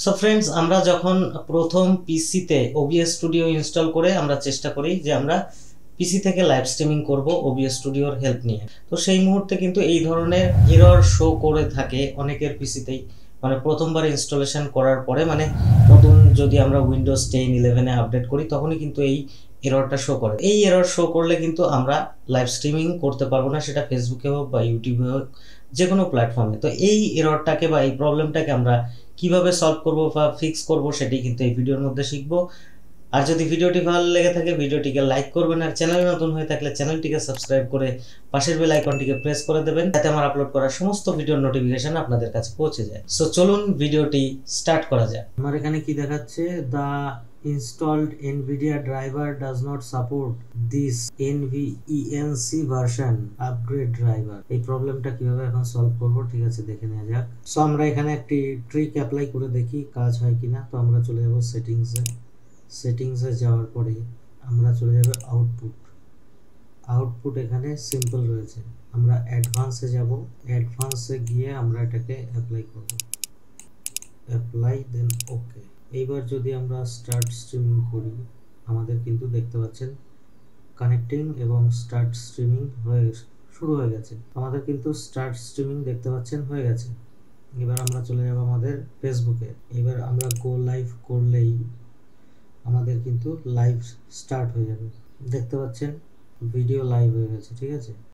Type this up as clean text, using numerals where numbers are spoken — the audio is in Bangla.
সো ফ্রেন্ডস, আমরা যখন প্রথম পিসিতে ওবিএস স্টুডিও ইনস্টল করে আমরা চেষ্টা করি যে আমরা পিসি থেকে লাইভ স্ট্রিমিং করব ওবিএস স্টুডিওর হেল্প নিয়ে। তো সেই মুহূর্তে কিন্তু এই ধরনের এরর শো করে থাকে অনেকের পিসিতেই, মানে প্রথমবার ইনস্টলেশন করার পরে, মানে নতুন যদি আমরা উইন্ডোজ 10-11-এ আপডেট করি তখনই কিন্তু এই এররটা শো করে। এই এরর শো করলে কিন্তু আমরা লাইভ স্ট্রিমিং করতে পারবো না, সেটা ফেসবুকে হোক বা ইউটিউবে হোক, যে কোনো প্ল্যাটফর্মে। তো এই এররটাকে বা এই প্রবলেমটাকে আমরা কিভাবে সলভ করব বা ফিক্স করব সেটি কিন্তু এই ভিডিওর মধ্যে শিখবো। আর যদি ভিডিওটি ভালো লেগে থাকে ভিডিওটিকে লাইক করবেন, আর চ্যানেলে নতুন হয়ে থাকলে চ্যানেলটিকে সাবস্ক্রাইব করে পাশের বেল আইকনটিকে প্রেস করে দেবেন, যাতে আমার আপলোড করা সমস্ত ভিডিওর নোটিফিকেশন আপনাদের কাছে পৌঁছে যায়। সো চলুন ভিডিওটি স্টার্ট করা যাক। আমার এখানে কি দেখাচ্ছে, দা installed NVIDIA driver does not support this NVENC version upgrade driver। এই প্রবলেমটা কিভাবে এখন সলভ করব, ঠিক আছে, দেখে নেওয়া যাক। সো আমরা এখানে একটি ট্রিক অ্যাপ্লাই করে দেখি কাজ হয় কিনা। তো আমরা চলে যাব সেটিংসে যাওয়ার পরে আমরা চলে যাব আউটপুট এখানে সিম্পল রয়েছে, আমরা অ্যাডভান্সে যাব। অ্যাডভান্সে গিয়ে আমরা এটাকে অ্যাপ্লাই করব, অ্যাপ্লাই দেন ওকে। এইবার যদি আমরা স্টার্ট স্ট্রিমিং করি, আমাদের কিন্তু দেখতে পাচ্ছেন কানেক্টিং এবং স্টার্ট স্ট্রিমিং শুরু হয়ে গেছে। আমাদের কিন্তু স্টার্ট স্ট্রিমিং দেখতে পাচ্ছেন হয়ে গেছে। এবার আমরা চলে যাব আমাদের ফেসবুকে। এবার আমরা গো লাইভ করলেই আমাদের কিন্তু লাইভ স্টার্ট হয়ে যাবে। দেখতে পাচ্ছেন ভিডিও লাইভ হয়ে গেছে, ঠিক আছে।